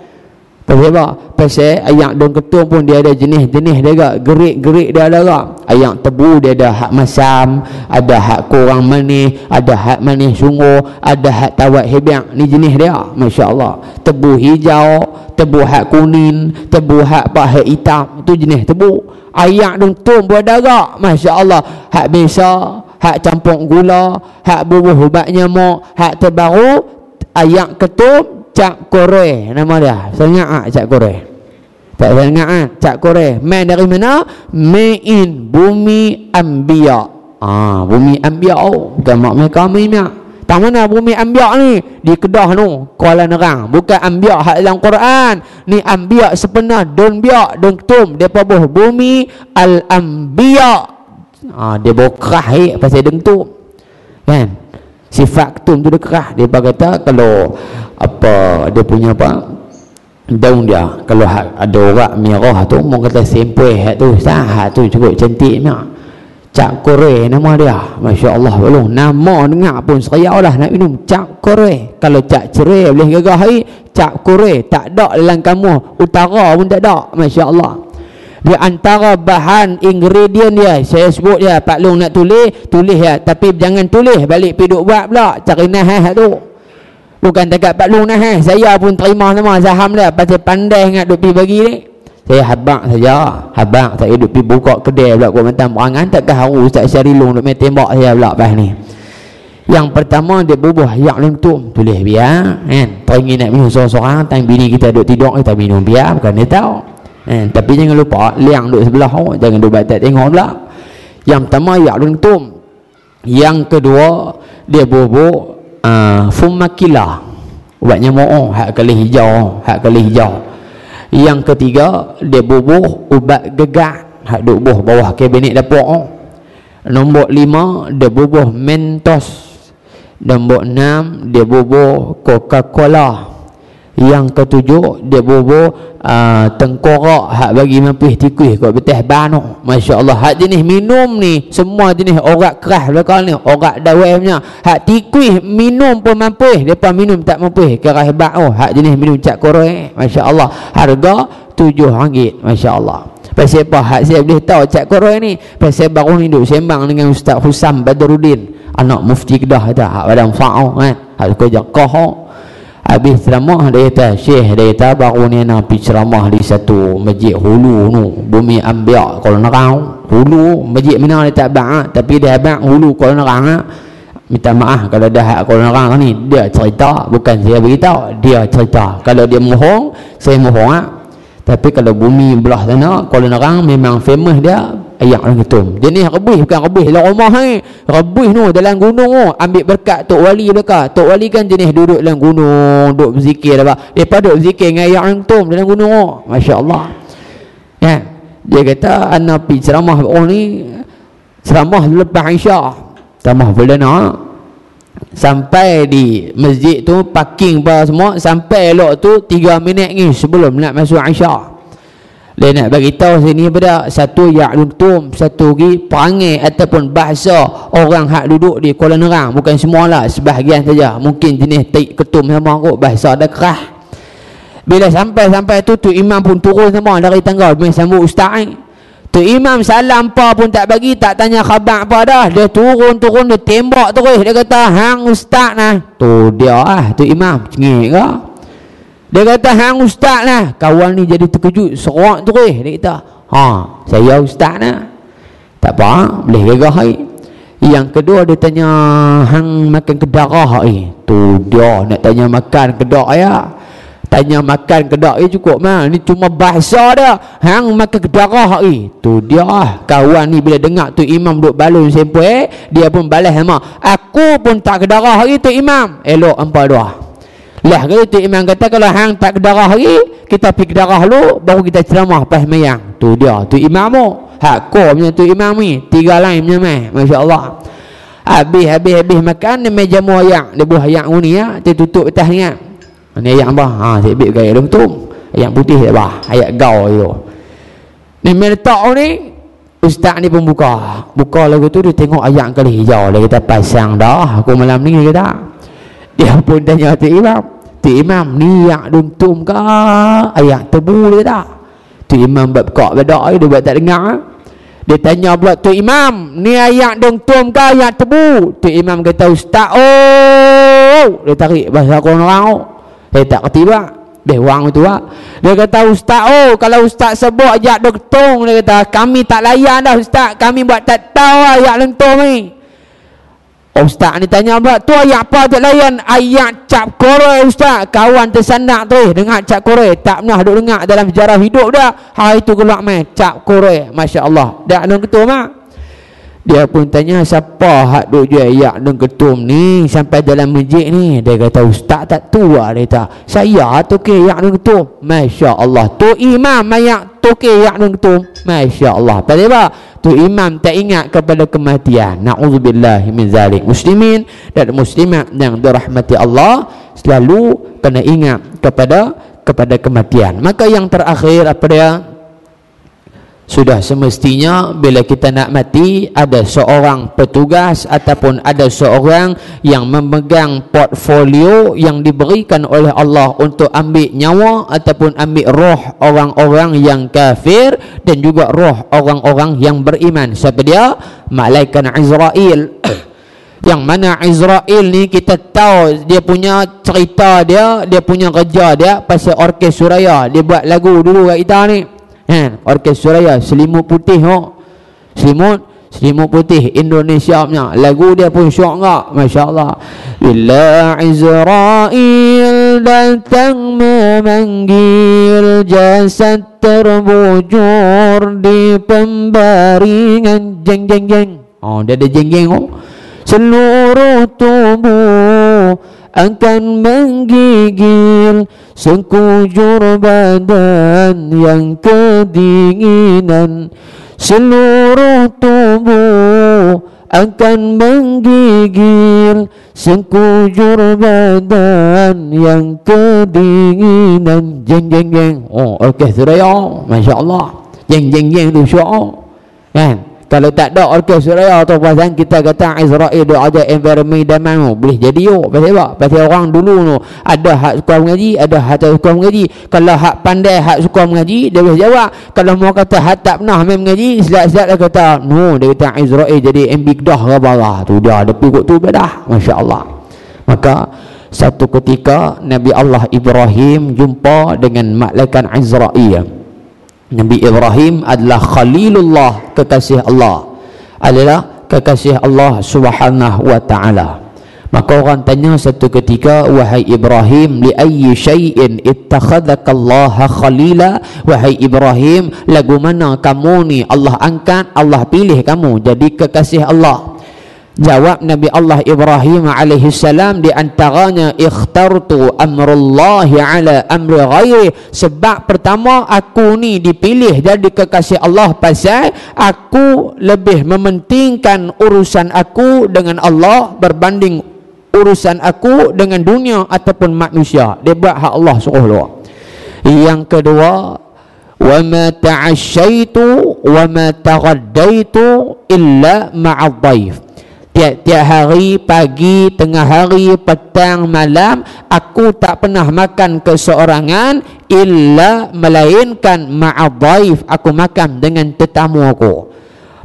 Pasal pasal ayak don ketum pun dia ada jenis-jenis dia agak gerik-gerik dia ada agak. Ayak tebu dia ada hak masam, ada hak kurang manis, ada hak manis sungguh, ada hak tawat hebat. Ni jenis dia. Masya-Allah. Tebu hijau, tebu hak kuning, tebu hak hak hitam, itu jenis tebu. Ayak don ketum pun ada agak. Masya-Allah. Hak biasa, hak campur gula, hak bubuh ubat nyamuk, hak terbaru ayak ketum Cak Kore nama dia. Saya Cak Kore. Tak saya ingat Cak Kore. Main dari mana? Main Bumi Anbiya. Bumi Anbiya bukan mak mereka minyak. Tak mana Bumi Anbiya ni? Di Kedah tu, Kuala Nerang. Bukan Anbiya hak dalam Quran. Ni Anbiya sebenar don biak don ketum depa buh Bumi Al-Anbiya. Dia bawa kerah pasal dengtuk kan, sifat ketum tu dia kerah. Dia kata kalau apa dia punya apa daun dia kalau ada urat merah tu mau kata sempoi hak tu sah tu cukup cantik mak. Cak Kore nama dia. Masya-Allah belum nama dengar pun seriau dah nak minum Cak Kore. Kalau Cak Cerai boleh gagah hari, Cak Kore tak ada dalam kamus utara pun tak ada. Masya-Allah. Di antara bahan ingredient dia saya sebut dia Pak Long nak tulis ya, tapi jangan tulis balik pergi duk buat pula cari nahas tu. Bukan dekat Pak Long nahas, saya pun terima nama saham dia pasal pandai ingat duk pergi bagi ni. Saya habaq saja, habaq tak hidup pergi buka kedai pula kau mentang perangan, takkan haru Ustaz Syarilung duk main tembak saya pula pas ni. Yang pertama dia bubuh yak lentum, tulis biar kan. Teringin nak minum seorang-seorang, tang bini kita duk tidur kita minum biar, bukan dia tahu. Kan, tapi jangan lupa liang duk sebelah jangan duk batat tengok pula. Yang pertama yak lentum. Yang kedua dia bubuh fumakila. Ubatnya mo'ong, hak kali hijau, hak kali hijau. Yang ketiga dia bubuh ubat gegak, hak duk bubuh bawah kabinet dapur. Nombor 5 dia bubuh Mentos. Nombor 6 dia bubuh Coca-Cola. Yang ketujuh dia bubuh tengkorak, hak bagi mampus tikus kat betas ban. Masya-Allah, hak jenis minum ni semua jenis orat keras belakang ni, orat dawainya. Hak tikus minum pun mampus, depa minum tak mampus, kira hebat. Hak jenis minum cap korek, masya-Allah. Harga RM7, masya-Allah. Pasal apa hak saya boleh tahu cap korek ni? Pasal baru ni duk sembang dengan Ustaz Husam Badruddin, anak mufti Kedah tu, hak badan fa'au kan. Hak kerja qah. Habis ceramah dia kata, Syekh dia kata baru ni nak pergi ceramah di satu masjid Hulu tu, Bumi Ambiak Kuala Nerang. Hulu masjid mana dia tak bang, tapi dia bang Hulu Kuala Nerang. Minta maaf kalau dah hak Kuala Nerang ni, dia cerita, bukan saya beritahu, dia cerita. Kalau dia mohong, saya mohong. Tapi kalau bumi belah sana Kuala Nerang memang famous dia ayak orang ketum. Jenis rebus, bukan rebus dalam rumah ni. Rebus tu dalam gunung tu, ambil berkat Tok Wali belaka. Tok Wali kan jenis duduk dalam gunung, duduk berzikir apa. Depa duduk berzikir dengan ayak orang ketum dalam gunung tu. Masya-Allah. Ya. Dia kata ana pi ceramah orang ni, ceramah lepas Isyak. Ceramah perdana. Sampai di masjid tu parking apa semua, sampai elok tu 3 minit ni sebelum nak masuk Isyak. Dia nak bagi tahu sini pada satu yak luntum, satu lagi perangai ataupun bahasa orang hak duduk di Kuala Nerang, bukan semualah, sebahagian saja. Mungkin jenis taik ketum sama kot, bahasa ada keras. Bila sampai tu Imam pun turun sama dari tangga main sambut ustaz ni. Tu Imam salam apa pun tak bagi, tak tanya khabar apa dah. Dia turun dia tembak terus. Dia kata, "Hang ustaz nah." Tu dia tu Imam cengik ke? Dia kata, "Hang ustaz lah." Kawan ni jadi terkejut, serak terus. Dia kata, "Saya ustaz lah." Tak apa, boleh gagah hai. Yang kedua dia tanya, "Hang makan kedarah hai?" Tu dia nak tanya makan kedak ya. Tanya makan kedak cukup mah. Ni cuma bahasa dia. "Hang makan kedarah hai?" Tu dia kawan ni bila dengar tu Imam duk balun sempoi, dia pun balas sama. "Aku pun tak kedarah hari tu Imam." Elok hampa dua. Lah kalau tu Imam kata kalau hang tak kedarah hari, kita pergi kedarah dulu baru kita ceramah pas mayang. Tu dia tu Imam tu. Hak ko punya tu Imam ni, 3 lain punya meh. Masya-Allah. Habis makan di meja mu ayak, dia buah ayak ni ya, dia tutup atas ni kan. Ni ayak apa? Saya ambil gaya lentung. Ayak putih tak bah, ayak gau tu. Ni meletak ni ustaz ni pun buka lagu tu, dia tengok ayak kali hijau. Dia kata pasang dah aku malam ni, dia kata. Dia pun tanya tu Imam ni yak duntum ke ayak tebu, dia kata. Tu Imam buka bedak dia buat tak dengar. Dia tanya pula tu Imam, ni ayak duntum ke ayak tebu? Tu Imam kata, "Ustaz dia tarik bahasa orang. Saya tak kerti pula. Bewang tu lah. Dia kata, "Ustaz kalau ustaz sebut ayak duntum," dia kata, "kami tak layan dah ustaz, kami buat tak tahu ayak duntum ni." Ustaz ni tanya pula, "Tu ayak apa tak layan?" "Ayak cap korek ustaz." Kawan tersandak terus dengar cap korek. Tak pernah duk dengar dalam sejarah hidup dah. Hari tu keluar main cap korek. Masya-Allah. Dak ada ketum ah. Dia pun tanya, "Siapa hak duk jual ayak dan ketum ni sampai dalam masjid ni?" Dia kata, "Ustaz tak tua." Dia kata, "Saya tukar ayak dan ketum." Masya-Allah. Tu Imam ayak tukar ayak dan ketum. Masya-Allah. Pasal apa? Tu Imam tak ingat kepada kematian. Na'udzubillah min zalik. Muslimin dan muslimat yang dirahmati Allah selalu kena ingat kepada kematian. Maka yang terakhir apa dia? Sudah semestinya bila kita nak mati, ada seorang petugas ataupun ada seorang yang memegang portfolio yang diberikan oleh Allah untuk ambil nyawa ataupun ambil roh orang-orang yang kafir dan juga roh orang-orang yang beriman. Siapa dia? Malaikat Israel. Yang mana Israel ni kita tahu dia punya cerita dia punya kerja dia pasal orkes Suraya. Dia buat lagu dulu kat kita ni. Orkes Suraya Selimut Putih Selimut Putih Indonesia punya lagu dia pun syok enggak, masya-Allah. Bila Izrail datang memanggil, jasad terbujur di pembaringan, jeng jeng jeng. Dia ada jeng jeng. Seluruh tubuh akan menggigil, sekujur badan yang kedinginan. Seluruh tubuh akan menggigil, sekujur badan yang kedinginan. Jeng jeng jeng. Orkes Suraya, masya-Allah. Jeng jeng jeng tu syok kan. Kalau tak ada orkes Suraya atau pasang kita kata Israel dia ada environment damai, boleh jadi pasal apa? Pasal orang dulu tu ada hak suka mengaji, ada hak tak suka mengaji. Kalau hak pandai hak suka mengaji dia boleh jawab. Kalau mau kata hak tak pernah main mengaji, silat-silat dia kata no, dia kata Israel jadi ambigdah ke barah tu, dia ada pikuk tu bedah, masya-Allah. Maka satu ketika Nabi Allah Ibrahim jumpa dengan malaikat Azrail. Nabi Ibrahim adalah Khalilullah, kekasih Allah, adalah kekasih Allah Subhanahu wa ta'ala. Maka orang tanya satu ketika, wahai Ibrahim, li ayyi syai'in ittakhadhakallaha khalila? Wahai Ibrahim, lagu mana kamu ni Allah angkat, Allah pilih kamu jadi kekasih Allah? Jawab Nabi Allah Ibrahim alaihi salam, di antaranya ikhtartu amrullahi ala amri ghairi. Sebab pertama aku ni dipilih jadi kekasih Allah pasal aku lebih mementingkan urusan aku dengan Allah berbanding urusan aku dengan dunia ataupun manusia. Dia buat hak Allah suruh dia. Yang kedua, wa ma ta'asyaitu wa ma taghaddaitu illa ma'ad dhaif. Tiap-tiap hari, pagi, tengah hari, petang, malam, aku tak pernah makan keseorangan illa melainkan ma'ad dhaif, aku makan dengan tetamu aku.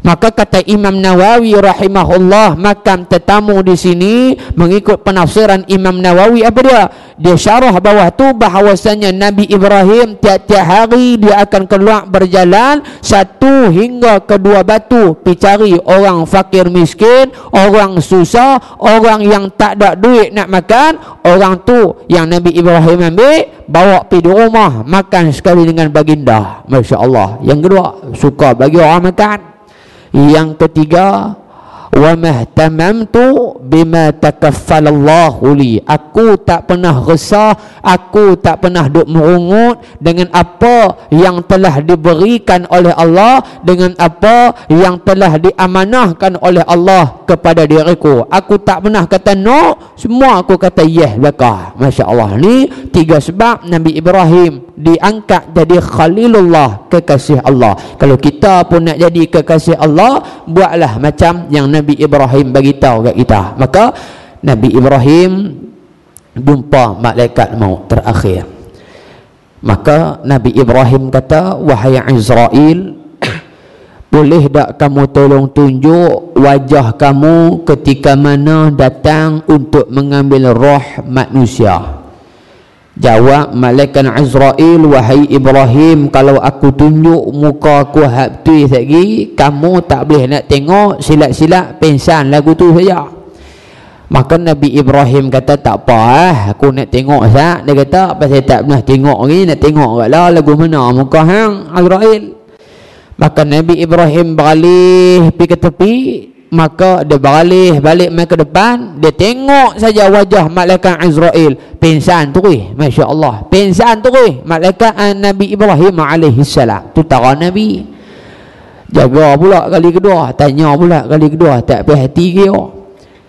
Maka kata Imam Nawawi rahimahullah, makan tetamu di sini mengikut penafsiran Imam Nawawi apa dia? Dia syarah bawah tu bahawasanya Nabi Ibrahim tiap-tiap hari dia akan keluar berjalan 1 hingga ke 2 batu pergi cari orang fakir miskin, orang susah, orang yang tak ada duit nak makan. Orang tu yang Nabi Ibrahim ambil bawa pergi di rumah makan sekali dengan baginda. Masya Allah. Yang kedua, suka bagi orang makan. Yang ketiga, wa mahtamamtu bima takaffalallahu li. Aku tak pernah resah, aku tak pernah duk merungut dengan apa yang telah diberikan oleh Allah, dengan apa yang telah diamanahkan oleh Allah kepada diriku. Aku tak pernah kata no, semua aku kata yes belakang. Masya Allah. Ni 3 sebab Nabi Ibrahim diangkat jadi Khalilullah, kekasih Allah. Kalau kita pun nak jadi kekasih Allah, buatlah macam yang Nabi Ibrahim bagi tahu kat kita. Maka Nabi Ibrahim jumpa malaikat maut terakhir. Maka Nabi Ibrahim kata, wahai Azrail, boleh tak kamu tolong tunjuk wajah kamu ketika mana datang untuk mengambil roh manusia? Jawab malaikat Azrail, wahai Ibrahim, kalau aku tunjuk muka aku habtui lagi, kamu tak boleh nak tengok, silat-silat pensan lagu tu saja. Maka Nabi Ibrahim kata, tak apa aku nak tengok sat. Dia kata, pasal tak pernah tengok ni, nak tengok kat lah lagu mana muka hang Azrail. Maka Nabi Ibrahim beralih pergi ke tepi. Maka dia beralih balik mai ke depan, dia tengok saja wajah malaikat Azrail, pingsan terus. Masya Allah, pingsan terus malaikat Nabi Ibrahim alaihi salam. Tu tara Nabi jaga pula kali kedua, tanya pula kali kedua, tak perhati dia.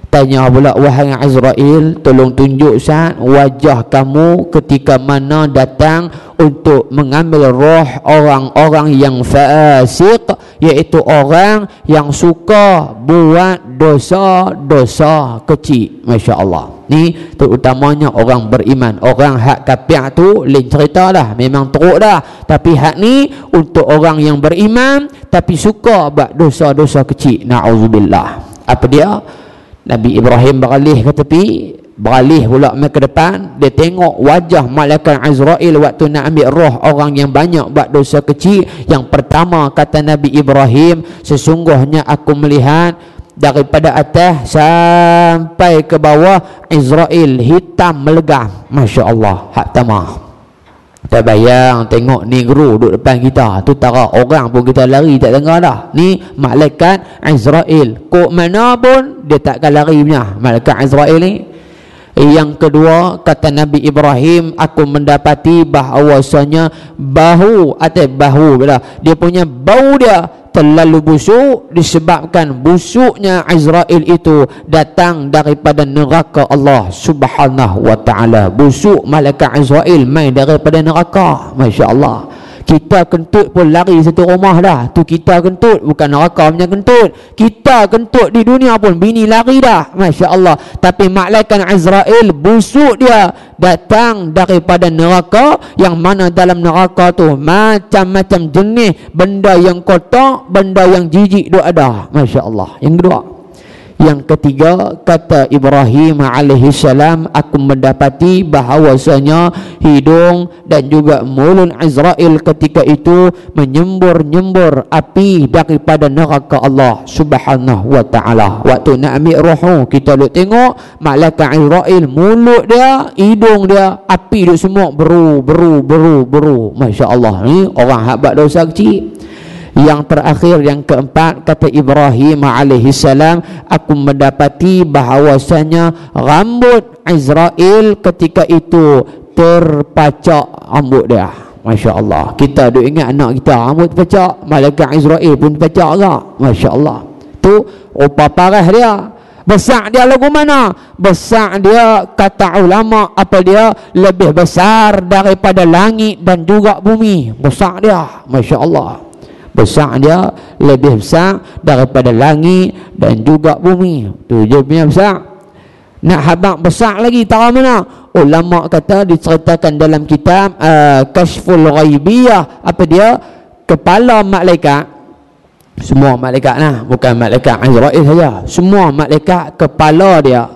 Tanya pula, wahai Azrail, tolong tunjuk sat wajah kamu ketika mana datang untuk mengambil roh orang-orang yang fasik, iaitu orang yang suka buat dosa-dosa kecil. Masya Allah. Ni terutamanya orang beriman. Orang hak kafir tu lain cerita dah, memang teruk dah. Tapi hak ni untuk orang yang beriman tapi suka buat dosa-dosa kecil. Na'udzubillah. Apa dia? Nabi Ibrahim beralih ke tepi, beralih pula mai ke depan, dia tengok wajah malaikat Azrail waktu nak ambil roh orang yang banyak buat dosa kecil. Yang pertama kata Nabi Ibrahim, sesungguhnya aku melihat daripada atas sampai ke bawah Azrail hitam melegam. Masya Allah, hak tamah. Kita bayang tengok negro duduk depan kita, tu tara orang pun kita lari tak dengar dah. Ni malaikat Azrail, kok mana pun dia takkan lari punya malaikat Azrail ni. Yang kedua kata Nabi Ibrahim, aku mendapati bahawasanya bahu atau bahu dia punya bau dia terlalu busuk, disebabkan busuknya Azrail itu datang daripada neraka Allah Subhanahu wa ta'ala. Busuk malaikat Azrail main daripada neraka. Masya Allah. Kita kentut pun lari satu rumah dah. Tu kita kentut, bukan neraka punya kentut. Kita kentut di dunia pun bini lari dah. Masya Allah. Tapi malaikat Azrail busuk dia datang daripada neraka, yang mana dalam neraka tu macam-macam jenis benda yang kotor, benda yang jijik tu ada. Masya Allah. Yang kedua. Yang ketiga kata Ibrahim alaihissalam, aku mendapati bahawasanya hidung dan juga mulut Azrail ketika itu menyembur-nyembur api daripada neraka Allah Subhanahu wa ta'ala. Waktu nak ambil roh, kita duk tengok malaikat Azrail, mulut dia, hidung dia, api duk semua beru. Masya Allah. Ni orang hak buat dosa kecil. Yang terakhir, yang keempat kata Ibrahim alaihissalam, aku mendapati bahawasanya rambut Azrail ketika itu terpacak rambut dia. Masya Allah. Kita duk ingat anak kita rambut terpacak, malaikat Azrail pun terpacak agak. Masya Allah. Tu rupa parah dia. Besar dia lagu mana? Besar dia kata ulama apa dia? Lebih besar daripada langit dan juga bumi. Besar dia. Masya Allah. Besar dia lebih besar daripada langit dan juga bumi. Tu je punya besar. Nak habaq besar lagi tahu mana? Ulama kata diceritakan dalam kitab Kashful Ghaibiyah, apa dia? Kepala malaikat, semua malaikat lah, bukan malaikat Azrail saja. Semua malaikat kepala dia,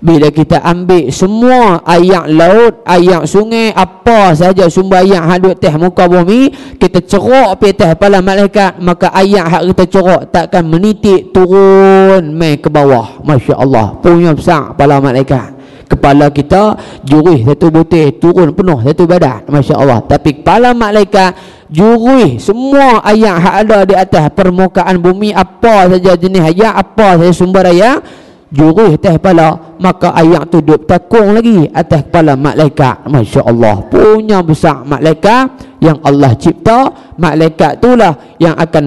bila kita ambil semua ayat laut, ayat sungai, apa saja sumber ayat hadut teh muka bumi, kita cerok pergi atas kepala malaikat, maka ayat hak kita cerok takkan menitik turun mai ke bawah. Masya Allah. Punya besar kepala malaikat. Kepala kita jurih satu butir turun penuh satu badan. Masya Allah. Tapi kepala malaikat jurih semua ayat hak ada di atas permukaan bumi, apa saja jenis ayat, apa saja sumber ayat, jurih atas kepala, maka ayat tu duduk takung lagi atas kepala malaikat. Masya Allah. Punya besar malaikat yang Allah cipta. Malaikat itulah yang akan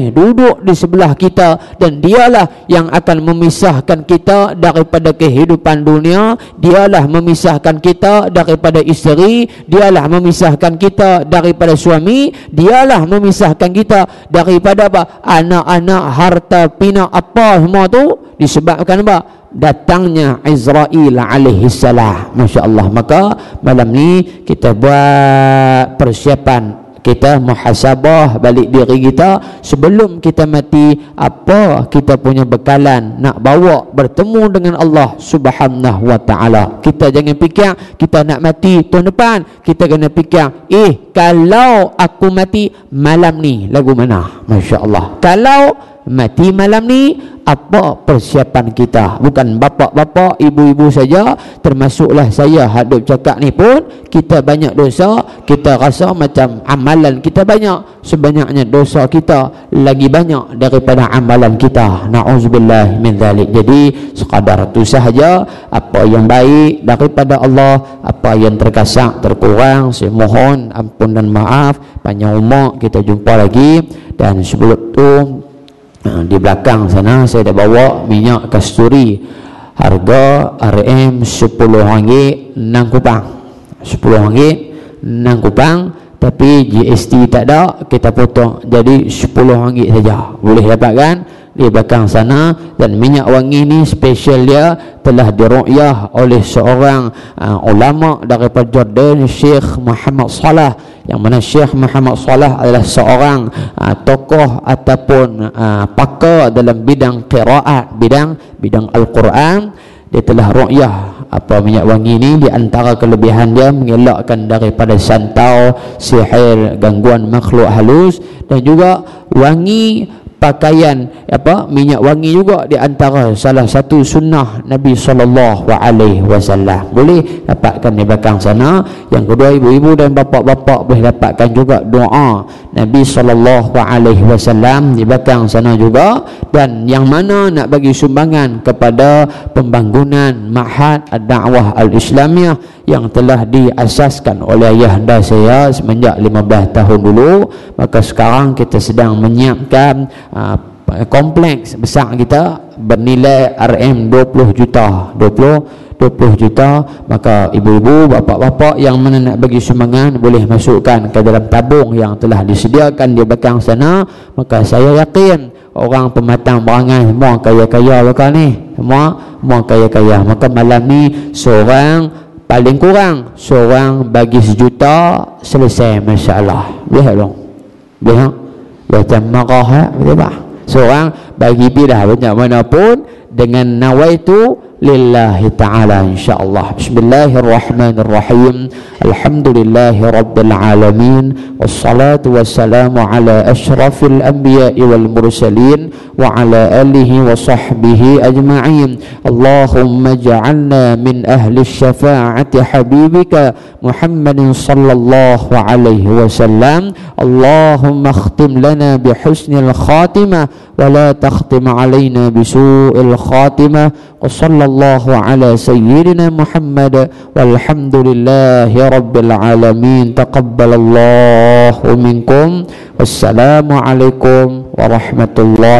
duduk di sebelah kita, dan dialah yang akan memisahkan kita daripada kehidupan dunia. Dialah memisahkan kita daripada isteri, dialah memisahkan kita daripada suami, dialah memisahkan kita daripada apa? Anak-anak, harta, pinak, apa semua tu disebabkan apa? Datangnya Azrail alaihissalam. Masya Allah. Maka malam ni kita buat persiapan, kita muhasabah balik diri kita sebelum kita mati. Apa kita punya bekalan nak bawa bertemu dengan Allah Subhanahu wa ta'ala. Kita jangan fikir kita nak mati tahun depan. Kita kena fikir, kalau aku mati malam ni lagu mana? Masya Allah. Kalau mati malam ni, apa persiapan kita? Bukan bapak-bapak, ibu-ibu saja, termasuklah saya hadap cakap ni pun, kita banyak dosa. Kita rasa macam amalan kita banyak, sebenarnya dosa kita lagi banyak daripada amalan kita. Na'udzubillah min dzalik. Jadi sekadar itu sahaja. Apa yang baik daripada Allah, apa yang terkasak, terkurang, saya mohon ampun dan maaf. Panjang umur, kita jumpa lagi. Dan sebelum tu, di belakang sana saya dah bawa minyak kasturi, harga RM 10 6 kupang. 10 ringgit 6 kupang, tapi GST tak ada, kita potong jadi 10 ringgit saja. Boleh dapatkan di belakang sana. Dan minyak wangi ni special dia telah diruqyah oleh seorang ulama daripada Jordan, Syekh Muhammad Salah, yang mana Syekh Muhammad Salah adalah seorang tokoh ataupun pakar dalam bidang qiraat, bidang Al-Quran. Dia telah ruqyah Apa minyak wangi ni di antara kelebihan dia mengelakkan daripada santau, sihir, gangguan makhluk halus, dan juga wangi pakaian minyak wangi juga di antara salah satu sunnah Nabi SAW. Boleh dapatkan di belakang sana. Yang kedua, ibu-ibu dan bapa-bapa boleh dapatkan juga doa Nabi SAW di belakang sana juga. Dan yang mana nak bagi sumbangan kepada pembangunan Ma'had Ad-Da'wah Al-Islamiyah yang telah diasaskan oleh ayahanda saya semenjak 15 tahun dulu, maka sekarang kita sedang menyiapkan kompleks besar kita bernilai RM 20 juta. Maka ibu-ibu, bapa-bapa yang mana nak bagi sumbangan boleh masukkan ke dalam tabung yang telah disediakan di belakang sana. Maka saya yakin orang pematang berangan semua kaya-kaya lokal ni, semua kaya-kaya. Maka malam ni paling kurang seorang bagi 1 juta, selesai, masya-Allah. Boleh tak? Boleh. Macam marah, betul tak? Seorang bagi bidah banyak mana pun dengan nawaitu lillahi ta'ala, insyaAllah. Bismillahirrahmanirrahim. Alhamdulillahi rabbil alamin, wassalatu wassalamu ala ashrafil anbiya'i wal mursalin wa ala alihi wa sahbihi ajma'in. Allahumma ja'alna min ahli syafa'ati habibika Muhammadin sallallahu alaihi wasallam. Allahumma akhtim lana bihusnil khatimah wa la takhtim alaina bisu'il khatimah. Wa sallallahu ala sayyidina Muhammad walhamdulillahi rabbil alamin. Taqabbalallahu minkum. Wassalamu alaikum warahmatullahi